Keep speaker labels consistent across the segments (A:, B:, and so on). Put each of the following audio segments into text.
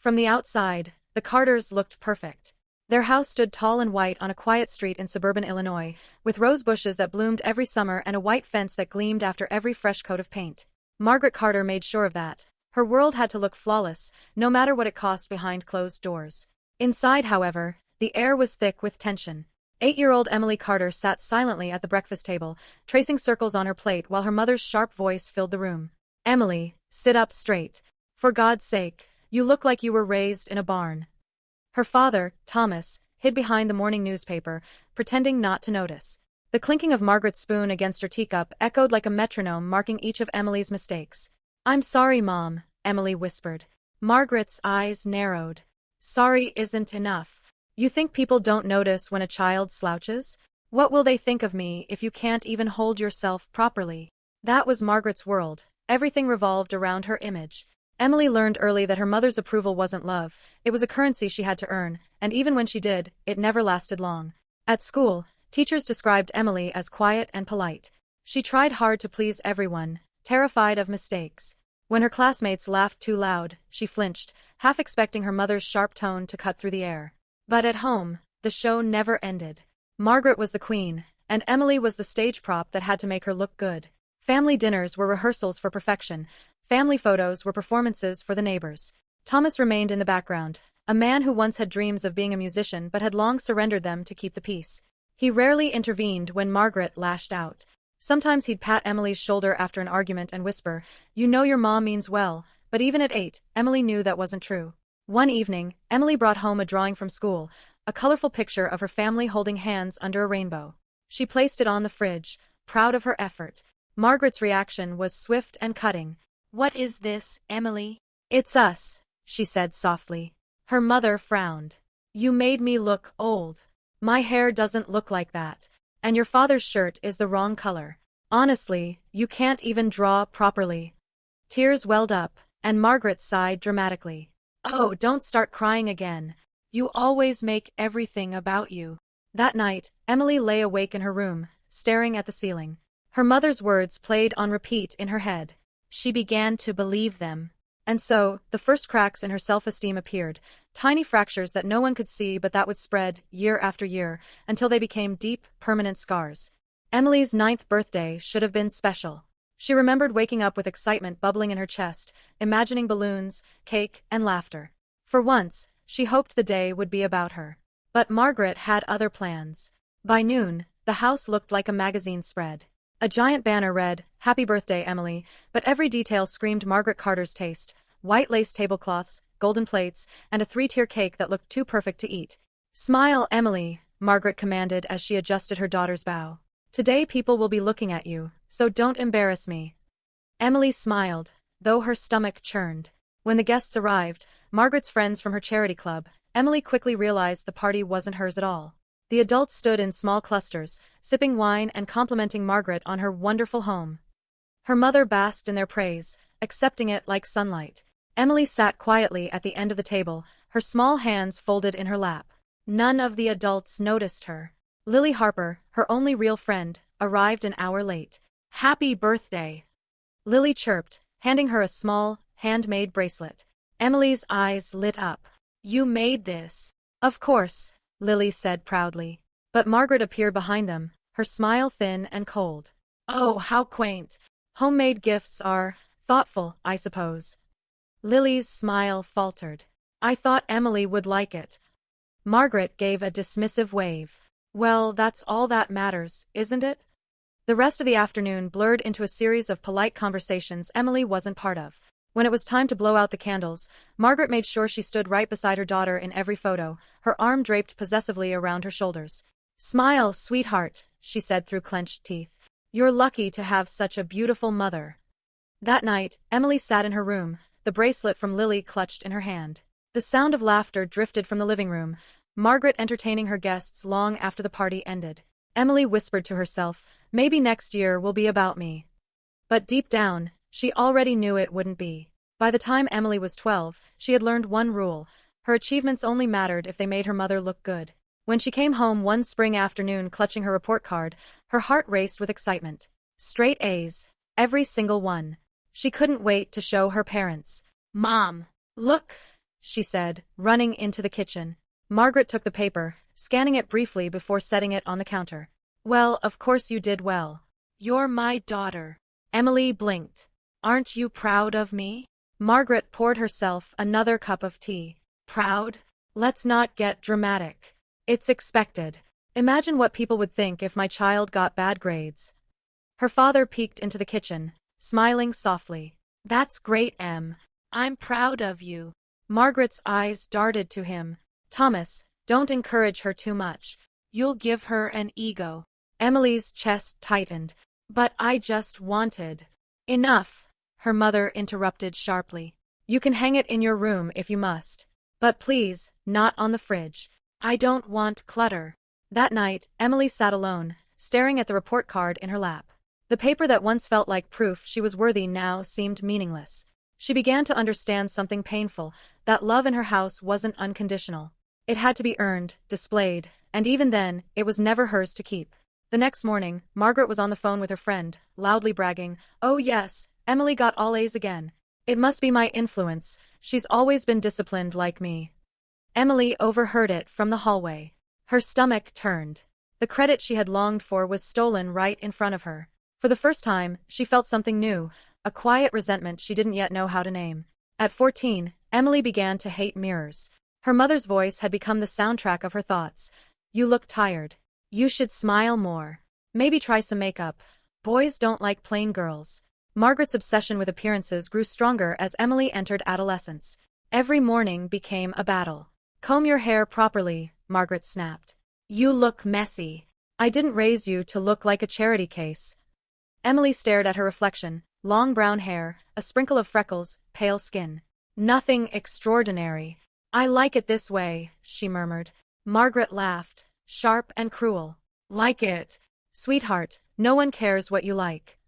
A: From the outside, the Carters looked perfect. Their house stood tall and white on a quiet street in suburban Illinois, with rose bushes that bloomed every summer and a white fence that gleamed after every fresh coat of paint. Margaret Carter made sure of that. Her world had to look flawless, no matter what it cost behind closed doors. Inside, however, the air was thick with tension. 8-year-old Emily Carter sat silently at the breakfast table, tracing circles on her plate while her mother's sharp voice filled the room. "Emily, sit up straight. For God's sake, you look like you were raised in a barn." Her father, Thomas, hid behind the morning newspaper, pretending not to notice. The clinking of Margaret's spoon against her teacup echoed like a metronome marking each of Emily's mistakes. "I'm sorry, Mom," Emily whispered. Margaret's eyes narrowed. "Sorry isn't enough. You think people don't notice when a child slouches? What will they think of me if you can't even hold yourself properly?" That was Margaret's world. Everything revolved around her image. Emily learned early that her mother's approval wasn't love, it was a currency she had to earn, and even when she did, it never lasted long. At school, teachers described Emily as quiet and polite. She tried hard to please everyone, terrified of mistakes. When her classmates laughed too loud, she flinched, half expecting her mother's sharp tone to cut through the air. But at home, the show never ended. Margaret was the queen, and Emily was the stage prop that had to make her look good. Family dinners were rehearsals for perfection. Family photos were performances for the neighbors. Thomas remained in the background, a man who once had dreams of being a musician but had long surrendered them to keep the peace. He rarely intervened when Margaret lashed out. Sometimes he'd pat Emily's shoulder after an argument and whisper, "You know your mom means well," but even at 8, Emily knew that wasn't true. One evening, Emily brought home a drawing from school, a colorful picture of her family holding hands under a rainbow. She placed it on the fridge, proud of her effort. Margaret's reaction was swift and cutting. "What is this, Emily?" "It's us," she said softly. Her mother frowned. "You made me look old. My hair doesn't look like that. And your father's shirt is the wrong color. Honestly, you can't even draw properly." Tears welled up, and Margaret sighed dramatically. "Oh, don't start crying again. You always make everything about you." That night, Emily lay awake in her room, staring at the ceiling. Her mother's words played on repeat in her head. She began to believe them. And so, the first cracks in her self-esteem appeared, tiny fractures that no one could see but that would spread, year after year, until they became deep, permanent scars. Emily's 9th birthday should have been special. She remembered waking up with excitement bubbling in her chest, imagining balloons, cake, and laughter. For once, she hoped the day would be about her. But Margaret had other plans. By noon, the house looked like a magazine spread. A giant banner read, "Happy Birthday, Emily," but every detail screamed Margaret Carter's taste: white lace tablecloths, golden plates, and a 3-tier cake that looked too perfect to eat. "Smile, Emily," Margaret commanded as she adjusted her daughter's bow. "Today people will be looking at you, so don't embarrass me." Emily smiled, though her stomach churned. When the guests arrived, Margaret's friends from her charity club, Emily quickly realized the party wasn't hers at all. The adults stood in small clusters, sipping wine and complimenting Margaret on her wonderful home. Her mother basked in their praise, accepting it like sunlight. Emily sat quietly at the end of the table, her small hands folded in her lap. None of the adults noticed her. Lily Harper, her only real friend, arrived an hour late. "Happy birthday," Lily chirped, handing her a small, handmade bracelet. Emily's eyes lit up. "You made this?" "Of course," Lily said proudly. But Margaret appeared behind them, her smile thin and cold. "Oh, how quaint. Homemade gifts are thoughtful, I suppose." Lily's smile faltered. "I thought Emily would like it." Margaret gave a dismissive wave. "Well, that's all that matters, isn't it?" The rest of the afternoon blurred into a series of polite conversations Emily wasn't part of. When it was time to blow out the candles, Margaret made sure she stood right beside her daughter in every photo, her arm draped possessively around her shoulders. "Smile, sweetheart," she said through clenched teeth. "You're lucky to have such a beautiful mother." That night, Emily sat in her room, the bracelet from Lily clutched in her hand. The sound of laughter drifted from the living room, Margaret entertaining her guests long after the party ended. Emily whispered to herself, "Maybe next year will be about me." But deep down, she already knew it wouldn't be. By the time Emily was 12, she had learned one rule: her achievements only mattered if they made her mother look good. When she came home one spring afternoon clutching her report card, her heart raced with excitement. Straight A's. Every single one. She couldn't wait to show her parents. "Mom, look!" she said, running into the kitchen. Margaret took the paper, scanning it briefly before setting it on the counter. Well, of course you did well. You're my daughter. Emily blinked. Aren't you proud of me? Margaret poured herself another cup of tea. Proud? Let's not get dramatic. It's expected. Imagine what people would think if my child got bad grades. Her father peeked into the kitchen, smiling softly. That's great, Em. I'm proud of you. Margaret's eyes darted to him. Thomas, don't encourage her too much. You'll give her an ego. Emily's chest tightened. But I just wanted. Enough, her mother interrupted sharply. You can hang it in your room if you must. But please, not on the fridge. I don't want clutter. That night, Emily sat alone, staring at the report card in her lap. The paper that once felt like proof she was worthy now seemed meaningless. She began to understand something painful, that love in her house wasn't unconditional. It had to be earned, displayed, and even then, it was never hers to keep. The next morning, Margaret was on the phone with her friend, loudly bragging, "Oh yes, Emily got all A's again. It must be my influence, she's always been disciplined like me." Emily overheard it from the hallway. Her stomach turned. The credit she had longed for was stolen right in front of her. For the first time, she felt something new, a quiet resentment she didn't yet know how to name. At 14, Emily began to hate mirrors. Her mother's voice had become the soundtrack of her thoughts. You look tired. You should smile more. Maybe try some makeup. Boys don't like plain girls. Margaret's obsession with appearances grew stronger as Emily entered adolescence. Every morning became a battle. Comb your hair properly, Margaret snapped. You look messy. I didn't raise you to look like a charity case. Emily stared at her reflection, long brown hair, a sprinkle of freckles, pale skin. Nothing extraordinary. I like it this way, she murmured. Margaret laughed, sharp and cruel. Like it? Sweetheart, no one cares what you like.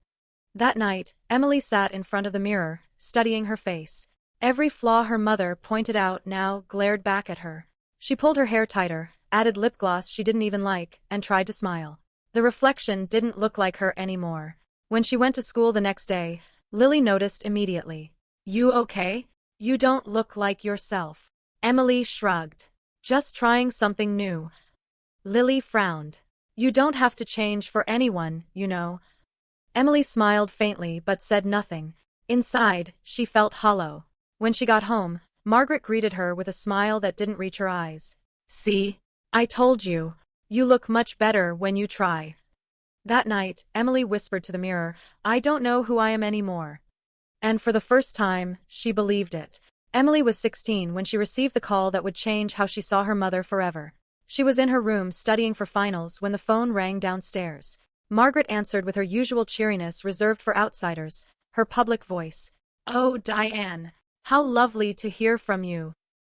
A: That night, Emily sat in front of the mirror, studying her face. Every flaw her mother pointed out now glared back at her. She pulled her hair tighter, added lip gloss she didn't even like, and tried to smile. The reflection didn't look like her anymore. When she went to school the next day, Lily noticed immediately. You okay? You don't look like yourself. Emily shrugged. Just trying something new. Lily frowned. You don't have to change for anyone, you know. Emily smiled faintly but said nothing. Inside, she felt hollow. When she got home, Margaret greeted her with a smile that didn't reach her eyes. See? I told you. You look much better when you try. That night, Emily whispered to the mirror, I don't know who I am anymore. And for the first time, she believed it. Emily was 16 when she received the call that would change how she saw her mother forever. She was in her room studying for finals when the phone rang downstairs. Margaret answered with her usual cheeriness reserved for outsiders, her public voice. Oh, Diane. How lovely to hear from you.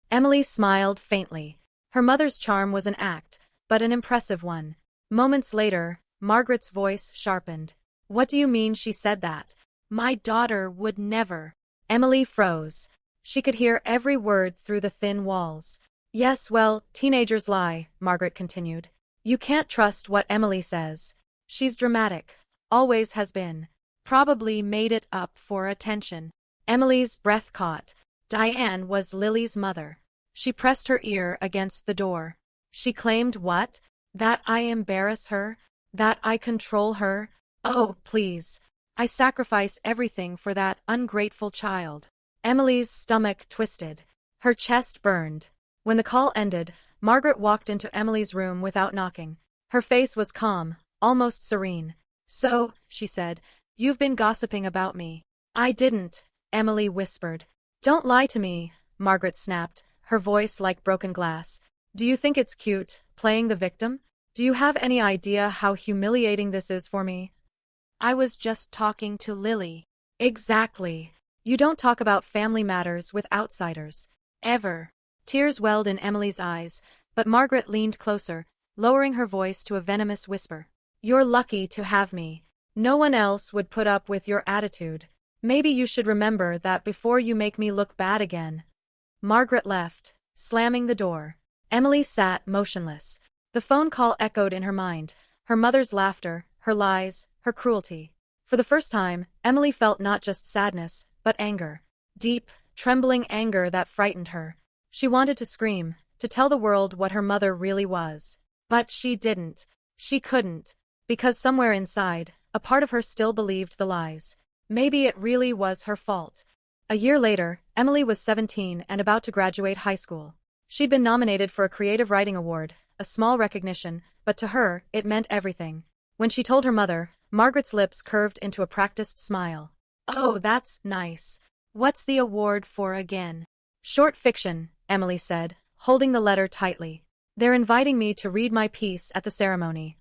A: Emily smiled faintly. Her mother's charm was an act, but an impressive one. Moments later, Margaret's voice sharpened. What do you mean she said that? My daughter would never. Emily froze. She could hear every word through the thin walls. Yes, well, teenagers lie, Margaret continued. You can't trust what Emily says. She's dramatic. Always has been. Probably made it up for attention. Emily's breath caught. Diane was Lily's mother. She pressed her ear against the door. She claimed what? That I embarrass her? That I control her? Oh, please. I sacrifice everything for that ungrateful child. Emily's stomach twisted. Her chest burned. When the call ended, Margaret walked into Emily's room without knocking. Her face was calm, almost serene. So, she said, you've been gossiping about me. I didn't, Emily whispered. Don't lie to me, Margaret snapped, her voice like broken glass. Do you think it's cute, playing the victim? Do you have any idea how humiliating this is for me? I was just talking to Lily. Exactly. You don't talk about family matters with outsiders. Ever. Tears welled in Emily's eyes, but Margaret leaned closer, lowering her voice to a venomous whisper. You're lucky to have me. No one else would put up with your attitude. Maybe you should remember that before you make me look bad again. Margaret left, slamming the door. Emily sat motionless. The phone call echoed in her mind, her mother's laughter, her lies, her cruelty. For the first time, Emily felt not just sadness, but anger. Deep, trembling anger that frightened her. She wanted to scream, to tell the world what her mother really was. But she didn't. She couldn't. Because somewhere inside, a part of her still believed the lies. Maybe it really was her fault. A year later, Emily was 17 and about to graduate high school. She'd been nominated for a creative writing award, a small recognition, but to her, it meant everything. When she told her mother, Margaret's lips curved into a practiced smile. "Oh, that's nice. What's the award for again?" "Short fiction," Emily said, holding the letter tightly. "They're inviting me to read my piece at the ceremony."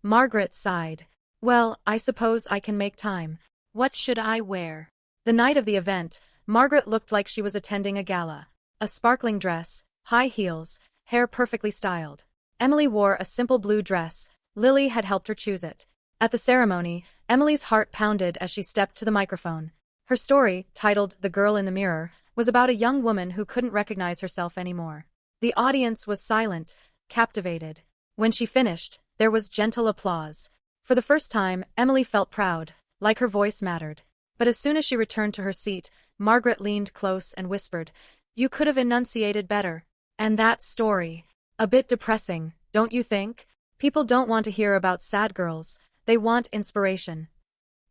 A: Margaret sighed. "Well, I suppose I can make time. What should I wear?" The night of the event, Margaret looked like she was attending a gala. A sparkling dress, high heels, hair perfectly styled. Emily wore a simple blue dress. Lily had helped her choose it. At the ceremony, Emily's heart pounded as she stepped to the microphone. Her story, titled The Girl in the Mirror, was about a young woman who couldn't recognize herself anymore. The audience was silent, captivated. When she finished, there was gentle applause. For the first time, Emily felt proud, like her voice mattered. But as soon as she returned to her seat, Margaret leaned close and whispered, "You could have enunciated better." And that story. A bit depressing, don't you think? People don't want to hear about sad girls. They want inspiration.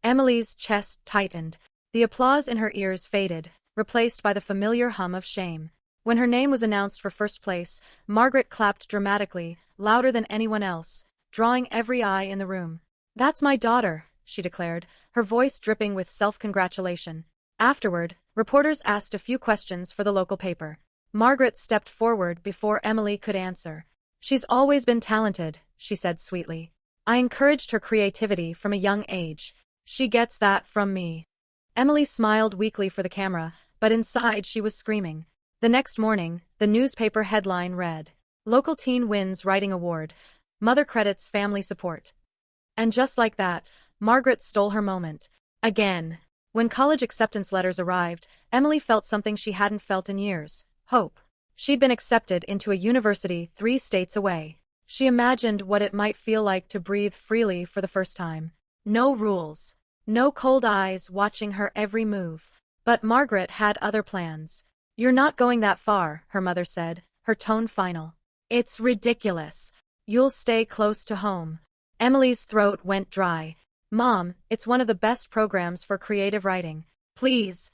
A: Emily's chest tightened. The applause in her ears faded, replaced by the familiar hum of shame. When her name was announced for first place, Margaret clapped dramatically, louder than anyone else, drawing every eye in the room. "That's my daughter," she declared, her voice dripping with self-congratulation. Afterward, reporters asked a few questions for the local paper. Margaret stepped forward before Emily could answer. "She's always been talented," she said sweetly. "I encouraged her creativity from a young age. She gets that from me." Emily smiled weakly for the camera, but inside she was screaming. The next morning, the newspaper headline read, "Local Teen Wins Writing Award. Mother Credits Family Support." And just like that, Margaret stole her moment. Again. When college acceptance letters arrived, Emily felt something she hadn't felt in years. Hope. She'd been accepted into a university 3 states away. She imagined what it might feel like to breathe freely for the first time. No rules. No cold eyes watching her every move. But Margaret had other plans. "You're not going that far," her mother said, her tone final. "It's ridiculous. You'll stay close to home." Emily's throat went dry. "Mom, it's one of the best programs for creative writing. Please."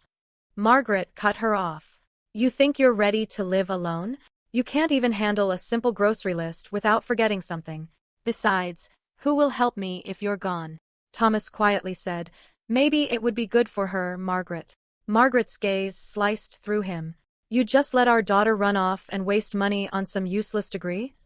A: Margaret cut her off. "You think you're ready to live alone? You can't even handle a simple grocery list without forgetting something. Besides, who will help me if you're gone?" Thomas quietly said. "Maybe it would be good for her, Margaret." Margaret's gaze sliced through him. "You just let our daughter run off and waste money on some useless degree?"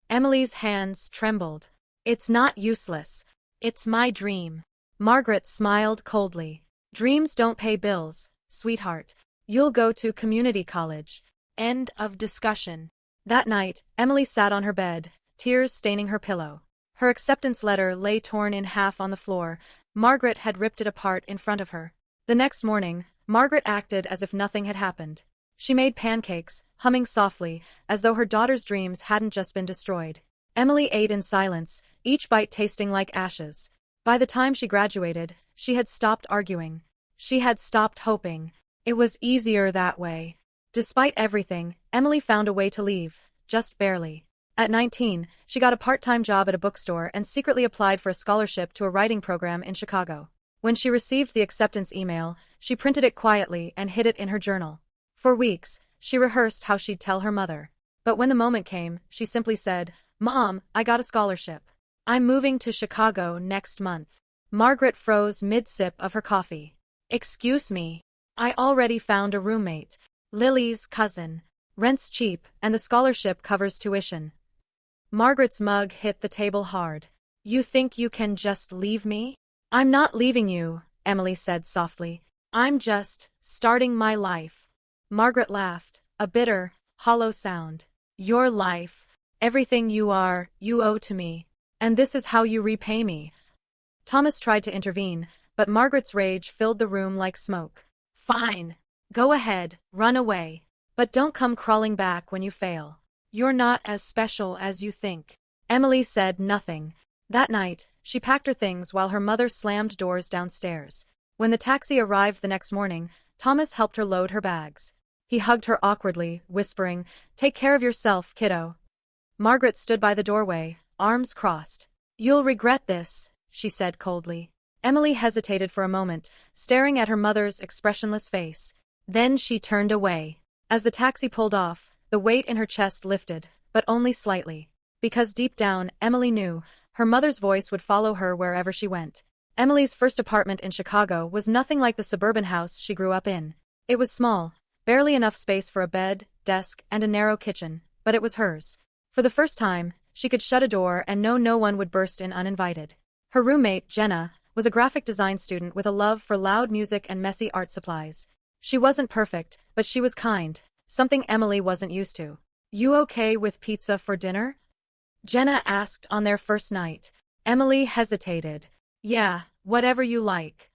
A: Emily's hands trembled. "It's not useless. It's my dream." Margaret smiled coldly. "Dreams don't pay bills, sweetheart. You'll go to community college. End of discussion." That night, Emily sat on her bed, tears staining her pillow. Her acceptance letter lay torn in half on the floor. Margaret had ripped it apart in front of her. The next morning, Margaret acted as if nothing had happened. She made pancakes, humming softly, as though her daughter's dreams hadn't just been destroyed. Emily ate in silence, each bite tasting like ashes. By the time she graduated, she had stopped arguing. She had stopped hoping. It was easier that way. Despite everything, Emily found a way to leave, just barely. At 19, she got a part-time job at a bookstore and secretly applied for a scholarship to a writing program in Chicago. When she received the acceptance email, she printed it quietly and hid it in her journal. For weeks, she rehearsed how she'd tell her mother. But when the moment came, she simply said, "Mom, I got a scholarship. I'm moving to Chicago next month." Margaret froze mid-sip of her coffee. "Excuse me. I already found a roommate. Lily's cousin. Rent's cheap, and the scholarship covers tuition." Margaret's mug hit the table hard. "You think you can just leave me?" "I'm not leaving you," Emily said softly. "I'm just starting my life." Margaret laughed, a bitter, hollow sound. "Your life. Everything you are, you owe to me. And this is how you repay me." Thomas tried to intervene, but Margaret's rage filled the room like smoke. "Fine. Go ahead, run away. But don't come crawling back when you fail. You're not as special as you think." Emily said nothing. That night, she packed her things while her mother slammed doors downstairs. When the taxi arrived the next morning, Thomas helped her load her bags. He hugged her awkwardly, whispering, "Take care of yourself, kiddo." Margaret stood by the doorway, arms crossed. "You'll regret this," she said coldly. Emily hesitated for a moment, staring at her mother's expressionless face. Then she turned away. As the taxi pulled off, the weight in her chest lifted, but only slightly. Because deep down, Emily knew, her mother's voice would follow her wherever she went. Emily's first apartment in Chicago was nothing like the suburban house she grew up in. It was small, barely enough space for a bed, desk, and a narrow kitchen, but it was hers. For the first time, she could shut a door and know no one would burst in uninvited. Her roommate, Jenna, was a graphic design student with a love for loud music and messy art supplies. She wasn't perfect, but she was kind, something Emily wasn't used to. "You okay with pizza for dinner?" Jenna asked on their first night. Emily hesitated. "Yeah, whatever you like."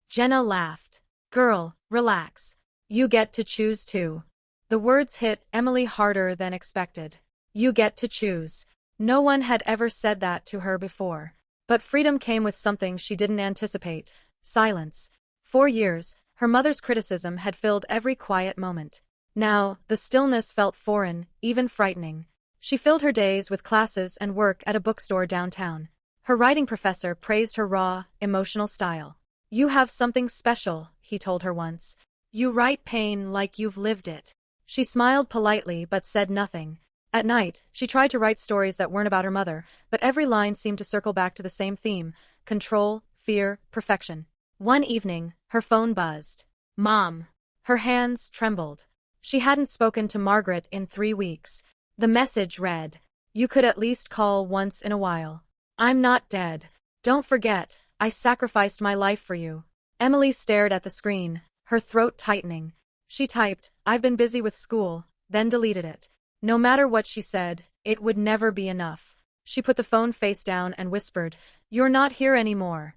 A: Jenna laughed. "Girl, relax. You get to choose too." The words hit Emily harder than expected. You get to choose. No one had ever said that to her before. But freedom came with something she didn't anticipate: silence. For years, her mother's criticism had filled every quiet moment. Now, the stillness felt foreign, even frightening. She filled her days with classes and work at a bookstore downtown. Her writing professor praised her raw, emotional style. "You have something special," he told her once. "You write pain like you've lived it." She smiled politely but said nothing. At night, she tried to write stories that weren't about her mother, but every line seemed to circle back to the same theme: control, fear, perfection. One evening, her phone buzzed. "Mom." Her hands trembled. She hadn't spoken to Margaret in 3 weeks. The message read, "You could at least call once in a while. I'm not dead. Don't forget, I sacrificed my life for you." Emily stared at the screen, her throat tightening. She typed, "I've been busy with school," then deleted it. No matter what she said, it would never be enough. She put the phone face down and whispered, "You're not here anymore."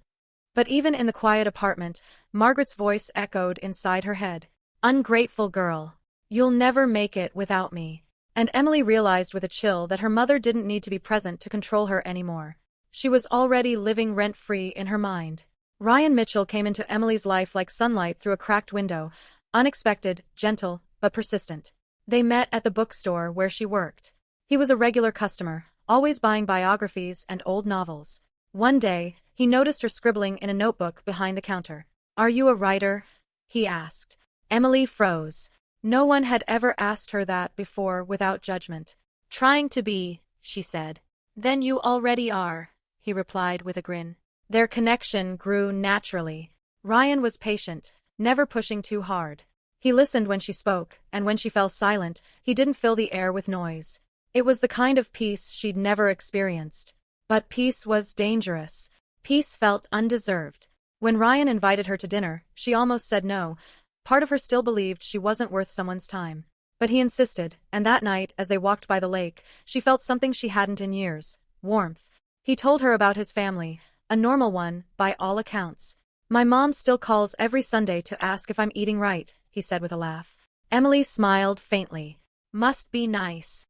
A: But even in the quiet apartment, Margaret's voice echoed inside her head. "Ungrateful girl. You'll never make it without me." And Emily realized with a chill that her mother didn't need to be present to control her anymore. She was already living rent-free in her mind. Ryan Mitchell came into Emily's life like sunlight through a cracked window, unexpected, gentle, but persistent. They met at the bookstore where she worked. He was a regular customer, always buying biographies and old novels. One day, he noticed her scribbling in a notebook behind the counter. "Are you a writer?" he asked. Emily froze. No one had ever asked her that before without judgment. "Trying to be," she said. "Then you already are," he replied with a grin. Their connection grew naturally. Ryan was patient, never pushing too hard. He listened when she spoke, and when she fell silent, he didn't fill the air with noise. It was the kind of peace she'd never experienced. But peace was dangerous. Peace felt undeserved. When Ryan invited her to dinner, she almost said no. Part of her still believed she wasn't worth someone's time. But he insisted, and that night, as they walked by the lake, she felt something she hadn't in years: warmth. He told her about his family, a normal one, by all accounts. "My mom still calls every Sunday to ask if I'm eating right," he said with a laugh. Emily smiled faintly. "Must be nice."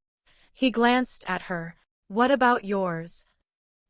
A: He glanced at her. "What about yours?"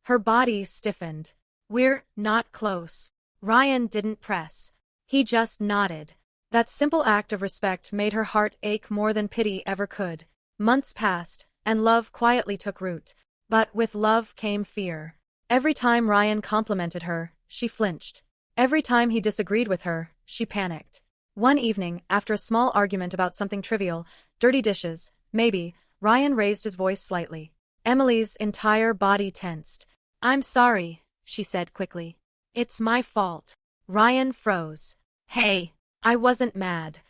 A: Her body stiffened. "We're not close." Ryan didn't press. He just nodded. That simple act of respect made her heart ache more than pity ever could. Months passed, and love quietly took root. But with love came fear. Every time Ryan complimented her, she flinched. Every time he disagreed with her, she panicked. One evening, after a small argument about something trivial, dirty dishes, maybe, Ryan raised his voice slightly. Emily's entire body tensed. "I'm sorry," she said quickly. "It's my fault." Ryan froze. "Hey, I wasn't mad.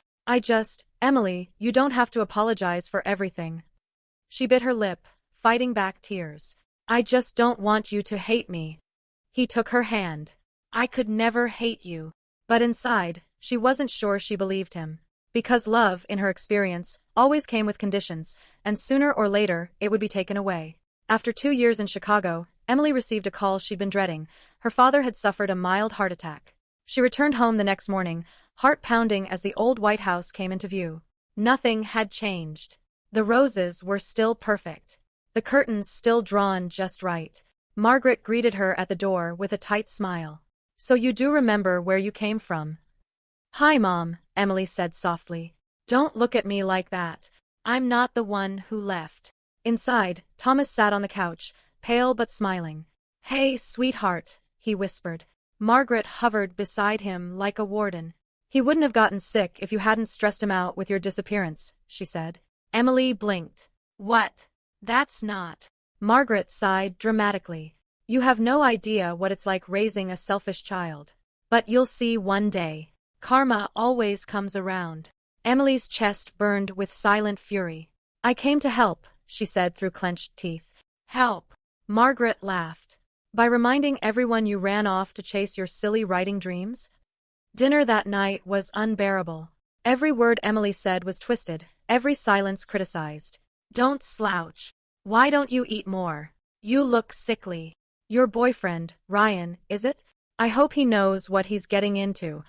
A: Emily, you don't have to apologize for everything." She bit her lip, fighting back tears. "I just don't want you to hate me." He took her hand. "I could never hate you." But inside, she wasn't sure she believed him. Because love, in her experience, always came with conditions, and sooner or later, it would be taken away. After 2 years in Chicago, Emily received a call she'd been dreading. Her father had suffered a mild heart attack. She returned home the next morning, heart pounding as the old White House came into view. Nothing had changed. The roses were still perfect. The curtains still drawn just right. Margaret greeted her at the door with a tight smile. "So you do remember where you came from?" "Hi, Mom," Emily said softly. Don't look at me like that. I'm not the one who left. Inside, Thomas sat on the couch, pale but smiling. Hey, sweetheart, he whispered. Margaret hovered beside him like a warden. He wouldn't have gotten sick if you hadn't stressed him out with your disappearance, she said. Emily blinked. What? That's not. Margaret sighed dramatically. You have no idea what it's like raising a selfish child. But you'll see one day. Karma always comes around. Emily's chest burned with silent fury. I came to help, she said through clenched teeth. Help. Margaret laughed. By reminding everyone you ran off to chase your silly writing dreams? Dinner that night was unbearable. Every word Emily said was twisted, every silence criticized. Don't slouch. Why don't you eat more? You look sickly. Your boyfriend, Ryan, is it? I hope he knows what he's getting into.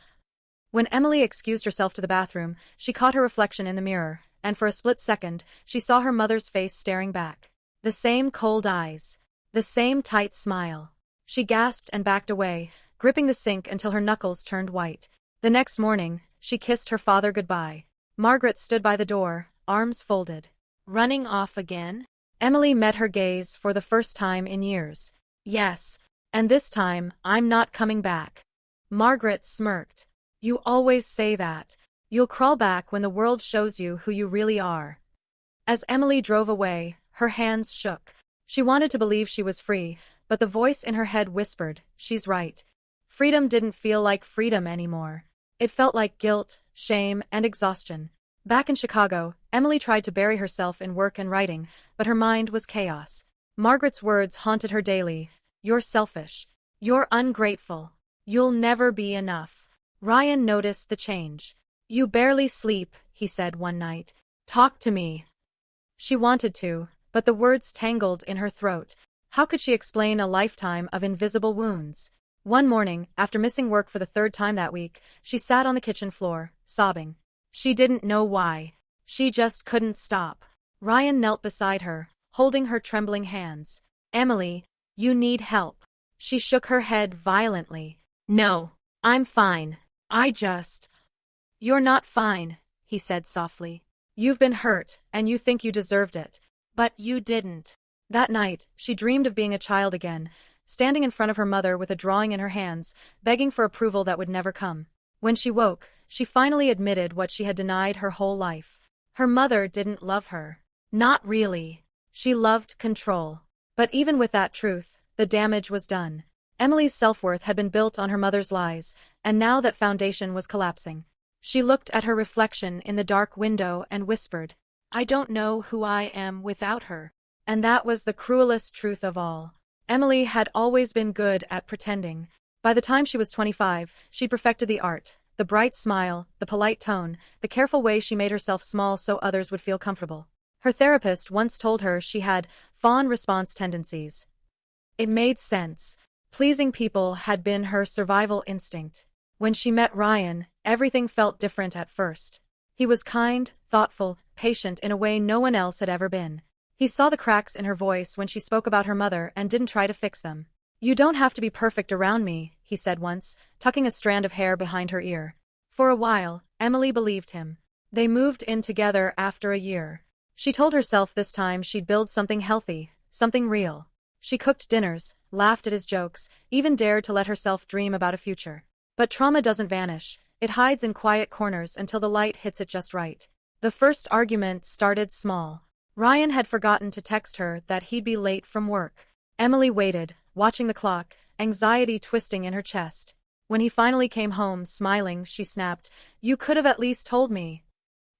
A: When Emily excused herself to the bathroom, she caught her reflection in the mirror, and for a split second, she saw her mother's face staring back. The same cold eyes. The same tight smile. She gasped and backed away, gripping the sink until her knuckles turned white. The next morning, she kissed her father goodbye. Margaret stood by the door, arms folded. Running off again? Emily met her gaze for the first time in years. Yes, and this time, I'm not coming back. Margaret smirked. You always say that. You'll crawl back when the world shows you who you really are. As Emily drove away, her hands shook. She wanted to believe she was free, but the voice in her head whispered, she's right. Freedom didn't feel like freedom anymore. It felt like guilt, shame, and exhaustion. Back in Chicago, Emily tried to bury herself in work and writing, but her mind was chaos. Margaret's words haunted her daily. You're selfish. You're ungrateful. You'll never be enough. Ryan noticed the change. You barely sleep, he said one night. Talk to me. She wanted to, but the words tangled in her throat. How could she explain a lifetime of invisible wounds? One morning, after missing work for the third time that week, she sat on the kitchen floor, sobbing. She didn't know why. She just couldn't stop. Ryan knelt beside her, holding her trembling hands. Emily, you need help. She shook her head violently. No, I'm fine. You're not fine, he said softly. You've been hurt, and you think you deserved it. But you didn't. That night, she dreamed of being a child again, standing in front of her mother with a drawing in her hands, begging for approval that would never come. When she woke, she finally admitted what she had denied her whole life. Her mother didn't love her. Not really. She loved control. But even with that truth, the damage was done. Emily's self-worth had been built on her mother's lies, and now that foundation was collapsing. She looked at her reflection in the dark window and whispered, I don't know who I am without her. And that was the cruelest truth of all. Emily had always been good at pretending. By the time she was 25, she'd perfected the art, the bright smile, the polite tone, the careful way she made herself small so others would feel comfortable. Her therapist once told her she had fawn response tendencies. It made sense. Pleasing people had been her survival instinct. When she met Ryan, everything felt different at first. He was kind, thoughtful, patient in a way no one else had ever been. He saw the cracks in her voice when she spoke about her mother and didn't try to fix them. You don't have to be perfect around me, he said once, tucking a strand of hair behind her ear. For a while, Emily believed him. They moved in together after a year. She told herself this time she'd build something healthy, something real. She cooked dinners, laughed at his jokes, even dared to let herself dream about a future. But trauma doesn't vanish. It hides in quiet corners until the light hits it just right. The first argument started small. Ryan had forgotten to text her that he'd be late from work. Emily waited, watching the clock, anxiety twisting in her chest. When he finally came home, smiling, she snapped, You could have at least told me.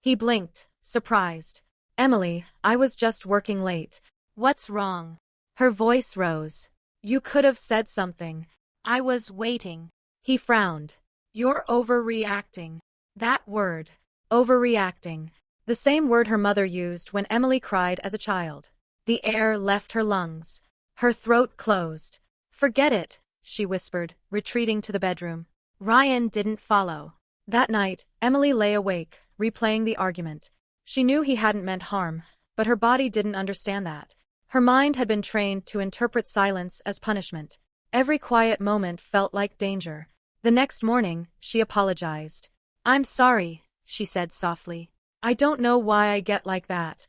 A: He blinked, surprised. Emily, I was just working late. What's wrong? Her voice rose. You could have said something. I was waiting. He frowned. You're overreacting. That word. Overreacting. The same word her mother used when Emily cried as a child. The air left her lungs. Her throat closed. Forget it, she whispered, retreating to the bedroom. Ryan didn't follow. That night, Emily lay awake, replaying the argument. She knew he hadn't meant harm, but her body didn't understand that. Her mind had been trained to interpret silence as punishment. Every quiet moment felt like danger. The next morning, she apologized. I'm sorry, she said softly. I don't know why I get like that.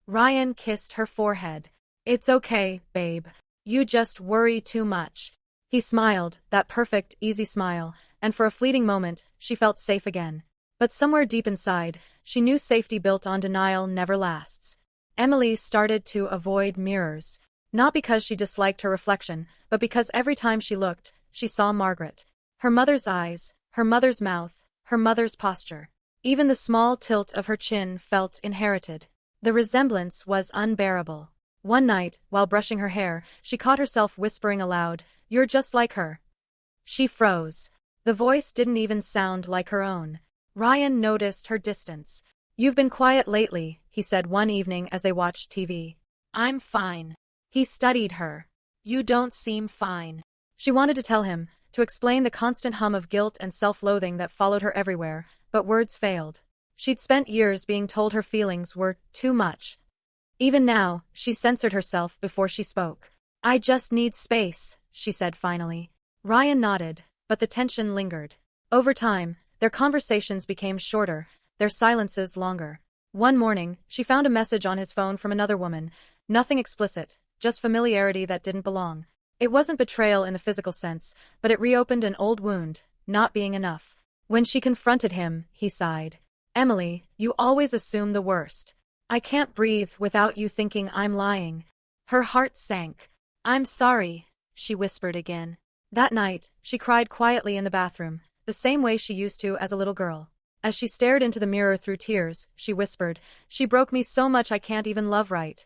A: Ryan kissed her forehead. It's okay, babe. You just worry too much. He smiled, that perfect, easy smile, and for a fleeting moment, she felt safe again. But somewhere deep inside, she knew safety built on denial never lasts. Emily started to avoid mirrors. Not because she disliked her reflection, but because every time she looked, she saw Margaret. Her mother's eyes, her mother's mouth, her mother's posture. Even the small tilt of her chin felt inherited. The resemblance was unbearable. One night, while brushing her hair, she caught herself whispering aloud, "You're just like her." She froze. The voice didn't even sound like her own. Ryan noticed her distance. "You've been quiet lately," he said one evening as they watched TV. "I'm fine." He studied her. "You don't seem fine." She wanted to tell him, to explain the constant hum of guilt and self-loathing that followed her everywhere, but words failed. She'd spent years being told her feelings were too much. Even now, she censored herself before she spoke. "I just need space," she said finally. Ryan nodded, but the tension lingered. Over time, their conversations became shorter, their silences longer. One morning, she found a message on his phone from another woman, nothing explicit, just familiarity that didn't belong. It wasn't betrayal in the physical sense, but it reopened an old wound, not being enough. When she confronted him, he sighed. "Emily, you always assume the worst. I can't breathe without you thinking I'm lying." Her heart sank. "I'm sorry," she whispered again. That night, she cried quietly in the bathroom, the same way she used to as a little girl. As she stared into the mirror through tears, she whispered, "She broke me so much I can't even love right."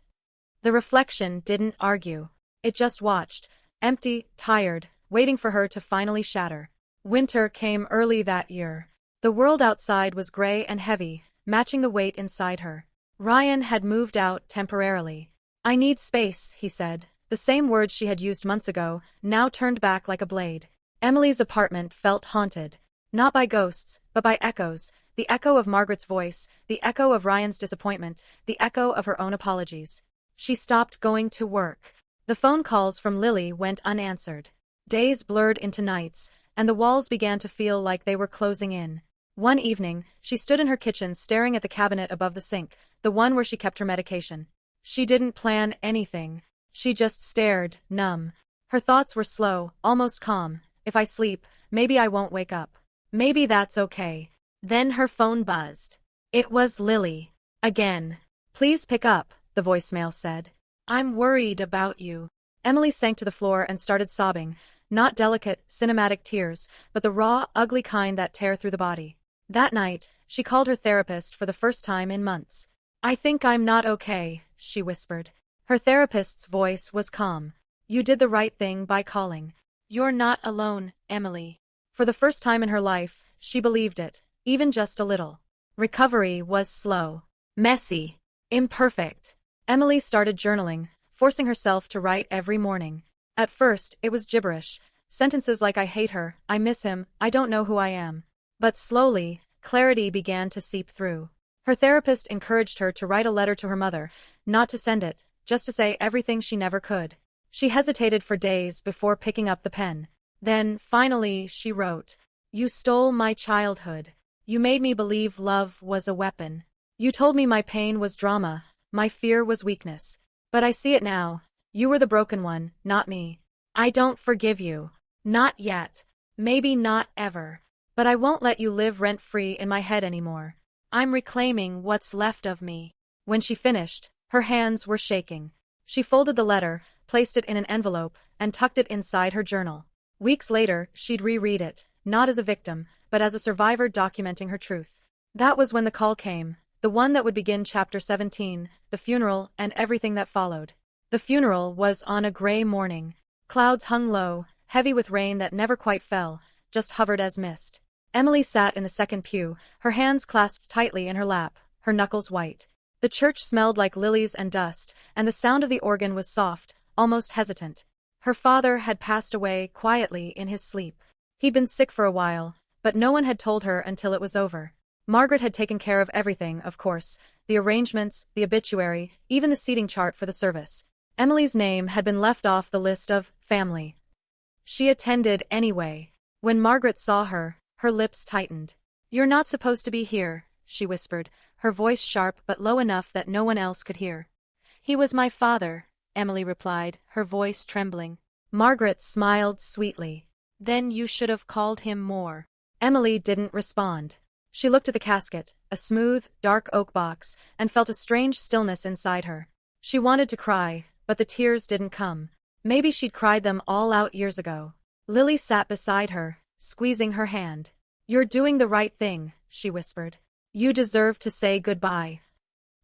A: The reflection didn't argue. It just watched, empty, tired, waiting for her to finally shatter. Winter came early that year. The world outside was gray and heavy, matching the weight inside her. Ryan had moved out temporarily. "I need space," he said. The same words she had used months ago, now turned back like a blade. Emily's apartment felt haunted. Not by ghosts, but by echoes. The echo of Margaret's voice, the echo of Ryan's disappointment, the echo of her own apologies. She stopped going to work. The phone calls from Lily went unanswered. Days blurred into nights, and the walls began to feel like they were closing in. One evening, she stood in her kitchen staring at the cabinet above the sink, the one where she kept her medication. She didn't plan anything. She just stared, numb. Her thoughts were slow, almost calm. "If I sleep, maybe I won't wake up. Maybe that's okay." Then her phone buzzed. It was Lily. Again. "Please pick up," the voicemail said. "I'm worried about you." Emily sank to the floor and started sobbing, not delicate, cinematic tears, but the raw, ugly kind that tear through the body. That night, she called her therapist for the first time in months. "I think I'm not okay," she whispered. Her therapist's voice was calm. "You did the right thing by calling. You're not alone, Emily." For the first time in her life, she believed it, even just a little. Recovery was slow, messy, imperfect. Emily started journaling, forcing herself to write every morning. At first, it was gibberish, sentences like "I hate her, I miss him, I don't know who I am." But slowly, clarity began to seep through. Her therapist encouraged her to write a letter to her mother, not to send it, just to say everything she never could. She hesitated for days before picking up the pen. Then, finally, she wrote, "You stole my childhood. You made me believe love was a weapon. You told me my pain was drama, my fear was weakness. But I see it now. You were the broken one, not me. I don't forgive you. Not yet. Maybe not ever. But I won't let you live rent-free in my head anymore. I'm reclaiming what's left of me." When she finished, her hands were shaking. She folded the letter, placed it in an envelope, and tucked it inside her journal. Weeks later, she'd reread it, not as a victim, but as a survivor documenting her truth. That was when the call came, the one that would begin chapter 17, the funeral and everything that followed. The funeral was on a gray morning. Clouds hung low, heavy with rain that never quite fell, just hovered as mist. Emily sat in the second pew, her hands clasped tightly in her lap, her knuckles white. The church smelled like lilies and dust, and the sound of the organ was soft, almost hesitant. Her father had passed away quietly in his sleep. He'd been sick for a while, but no one had told her until it was over. Margaret had taken care of everything, of course, the arrangements, the obituary, even the seating chart for the service. Emily's name had been left off the list of family. She attended anyway. When Margaret saw her, her lips tightened. "You're not supposed to be here," she whispered, her voice sharp but low enough that no one else could hear. "He was my father," Emily replied, her voice trembling. Margaret smiled sweetly. "Then you should have called him more." Emily didn't respond. She looked at the casket, a smooth, dark oak box, and felt a strange stillness inside her. She wanted to cry, but the tears didn't come. Maybe she'd cried them all out years ago. Lily sat beside her, squeezing her hand. "You're doing the right thing," she whispered. "You deserve to say goodbye."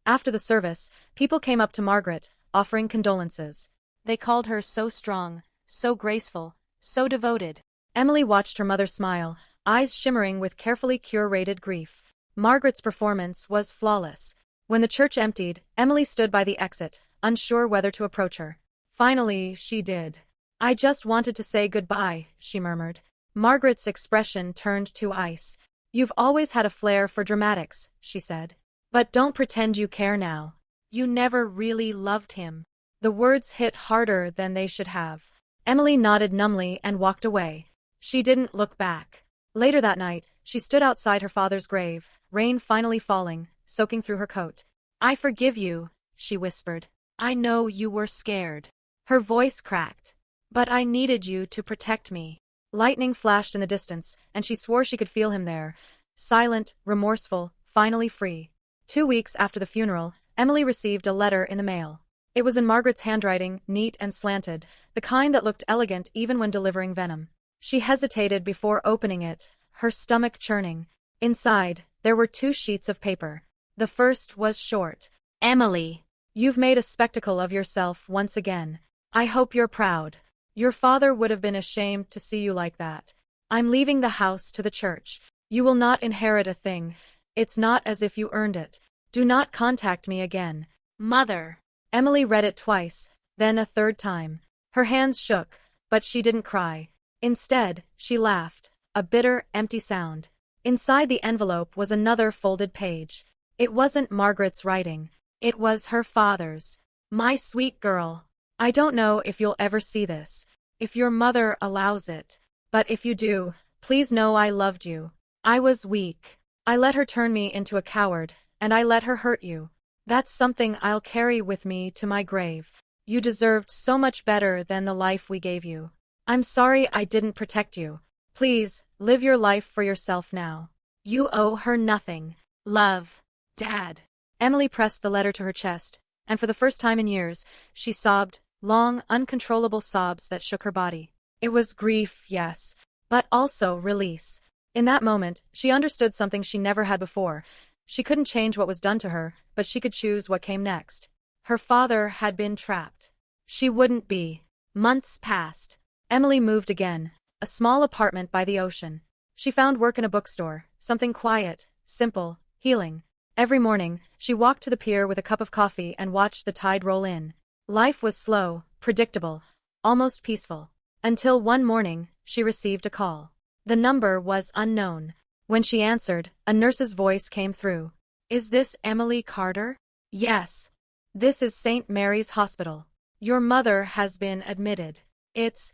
A: After the service, people came up to Margaret, offering condolences. They called her so strong, so graceful, so devoted. Emily watched her mother smile, eyes shimmering with carefully curated grief. Margaret's performance was flawless. When the church emptied, Emily stood by the exit, unsure whether to approach her. Finally, she did. "I just wanted to say goodbye," she murmured. Margaret's expression turned to ice. "You've always had a flair for dramatics," she said. "But don't pretend you care now. You never really loved him." The words hit harder than they should have. Emily nodded numbly and walked away. She didn't look back. Later that night, she stood outside her father's grave, rain finally falling, soaking through her coat. "I forgive you," she whispered. "I know you were scared." Her voice cracked. "But I needed you to protect me." Lightning flashed in the distance, and she swore she could feel him there. Silent, remorseful, finally free. 2 weeks after the funeral, Emily received a letter in the mail. It was in Margaret's handwriting, neat and slanted, the kind that looked elegant even when delivering venom. She hesitated before opening it, her stomach churning. Inside, there were 2 sheets of paper. The first was short. "Emily, you've made a spectacle of yourself once again. I hope you're proud. Your father would have been ashamed to see you like that. I'm leaving the house to the church. You will not inherit a thing. It's not as if you earned it. Do not contact me again. Mother." Emily read it twice, then a third time. Her hands shook, but she didn't cry. Instead, she laughed, a bitter, empty sound. Inside the envelope was another folded page. It wasn't Margaret's writing. It was her father's. "My sweet girl. I don't know if you'll ever see this, if your mother allows it. But if you do, please know I loved you. I was weak. I let her turn me into a coward, and I let her hurt you. That's something I'll carry with me to my grave. You deserved so much better than the life we gave you. I'm sorry I didn't protect you. Please, live your life for yourself now. You owe her nothing. Love, Dad." Emily pressed the letter to her chest, and for the first time in years, she sobbed, long, uncontrollable sobs that shook her body. It was grief, yes, but also release. In that moment, she understood something she never had before. She couldn't change what was done to her, but she could choose what came next. Her father had been trapped. She wouldn't be. Months passed. Emily moved again, a small apartment by the ocean. She found work in a bookstore, something quiet, simple, healing. Every morning, she walked to the pier with a cup of coffee and watched the tide roll in. Life was slow, predictable, almost peaceful. Until one morning, she received a call. The number was unknown. When she answered, a nurse's voice came through. "Is this Emily Carter?" "Yes. This is St. Mary's Hospital. Your mother has been admitted. It's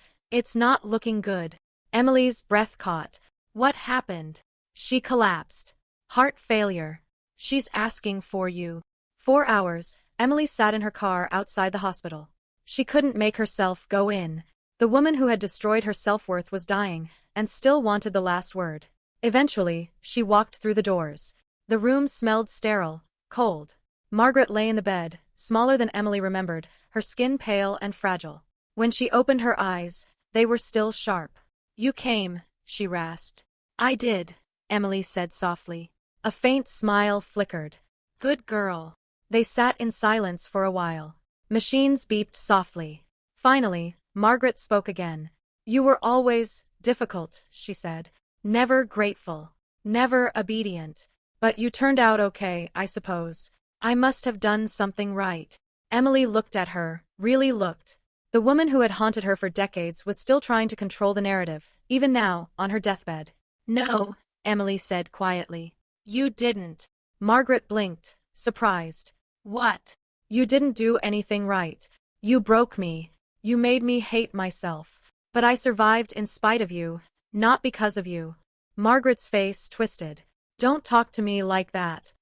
A: not looking good." Emily's breath caught. "What happened?" "She collapsed. Heart failure. She's asking for you." 4 hours, Emily sat in her car outside the hospital. She couldn't make herself go in. The woman who had destroyed her self-worth was dying, and still wanted the last word. Eventually, she walked through the doors. The room smelled sterile, cold. Margaret lay in the bed, smaller than Emily remembered, her skin pale and fragile. When she opened her eyes, they were still sharp. "You came," she rasped. "I did," Emily said softly. A faint smile flickered. "Good girl." They sat in silence for a while. Machines beeped softly. Finally, Margaret spoke again. "You were always difficult," she said. "Never grateful. Never obedient. But you turned out okay, I suppose. I must have done something right." Emily looked at her, really looked. The woman who had haunted her for decades was still trying to control the narrative, even now, on her deathbed. "No," Emily said quietly. "You didn't." Margaret blinked, surprised. "What?" "You didn't do anything right. You broke me. You made me hate myself. But I survived in spite of you, not because of you." Margaret's face twisted. "Don't talk to me like that.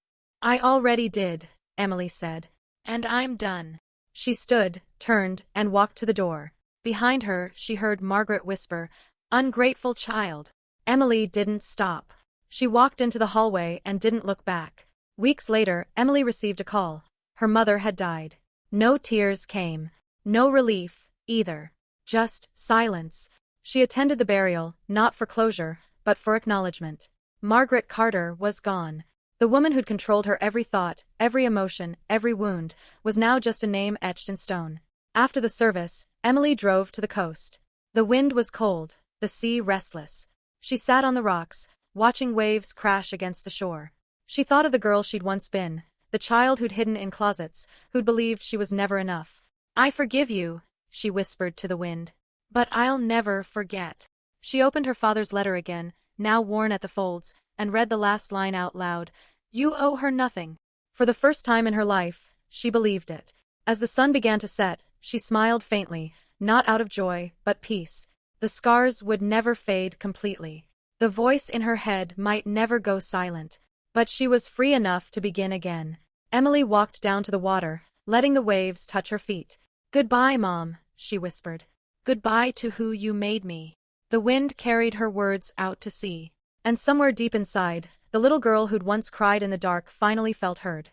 A: I already did, Emily said. And I'm done. She stood, turned, and walked to the door. Behind her, she heard Margaret whisper, "Ungrateful child." Emily didn't stop. She walked into the hallway and didn't look back. Weeks later, Emily received a call. Her mother had died. No tears came. No relief, either. Just silence. She attended the burial, not for closure, but for acknowledgement. Margaret Carter was gone. The woman who'd controlled her every thought, every emotion, every wound, was now just a name etched in stone. After the service, Emily drove to the coast. The wind was cold, the sea restless. She sat on the rocks, watching waves crash against the shore. She thought of the girl she'd once been, the child who'd hidden in closets, who'd believed she was never enough. "I forgive you," she whispered to the wind. "But I'll never forget." She opened her father's letter again, now worn at the folds, and read the last line out loud. "You owe her nothing." For the first time in her life, she believed it. As the sun began to set, she smiled faintly, not out of joy, but peace. The scars would never fade completely. The voice in her head might never go silent. But she was free enough to begin again. Emily walked down to the water, letting the waves touch her feet. "Goodbye, Mom," she whispered. "Goodbye to who you made me." The wind carried her words out to sea. And somewhere deep inside, the little girl who'd once cried in the dark finally felt heard.